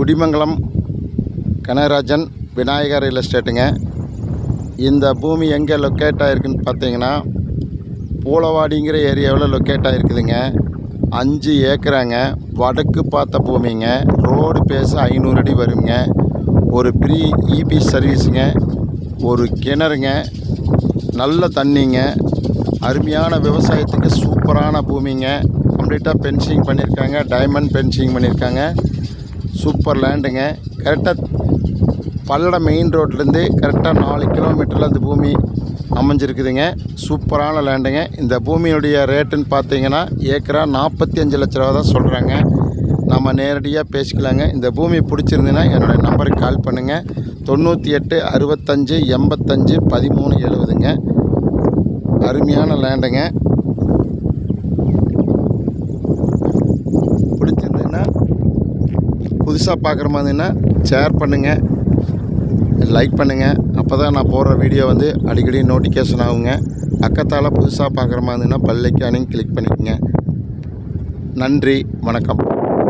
Kudimangalam Kanagarajan Vinayagar real எஸ்டேட்டுங்க. இந்த பூமி எங்கே லொக்கேட் ஆகிருக்குன்னு பார்த்தீங்கன்னா பூலவாடிங்கிற ஏரியாவில் லொக்கேட் ஆகிருக்குதுங்க. 5 ஏக்கராங்க. வடக்கு பார்த்த பூமிங்க. ரோடு பேச 500 அடி வருங்க. ஒரு ப்ரீ இபி சர்வீஸுங்க. ஒரு கிணறுங்க. நல்ல தண்ணிங்க. அருமையான விவசாயத்துக்கு சூப்பரான பூமிங்க. கம்ப்ளீட்டாக பென்சிங் பண்ணியிருக்காங்க. டைமண்ட் பென்சிங் பண்ணியிருக்காங்க. சூப்பர் லேண்டுங்க. கரெக்டாக பல்லடம் மெயின் ரோட்லேருந்து கரெக்டாக 4 கிலோமீட்டரில் அந்த பூமி அமைஞ்சிருக்குதுங்க. சூப்பரான லேண்டுங்க. இந்த பூமியுடைய ரேட்டுன்னு பார்த்தீங்கன்னா ஏக்கரா 45 லட்ச ரூபா தான் சொல்கிறாங்க. நம்ம நேரடியாக பேசிக்கலாங்க. இந்த பூமி பிடிச்சிருந்துன்னா என்னுடைய நம்பருக்கு கால் பண்ணுங்கள். 98 65 85 13 70ங்க. அருமையான லேண்டுங்க. பிடிச்சிருந்ததுன்னா புதுசாக பார்க்குற மாதிரின்னா ஷேர் பண்ணுங்கள், லைக் பண்ணுங்கள். அப்போ தான் நான் போடுற வீடியோ வந்து அடிக்கடி நோட்டிஃபிகேஷன் ஆகுங்க. பக்கத்தால் புதுசாக பார்க்குற மாதிரின்னா பெல் ஐகானையும் கிளிக் பண்ணிக்கோங்க. நன்றி, வணக்கம்.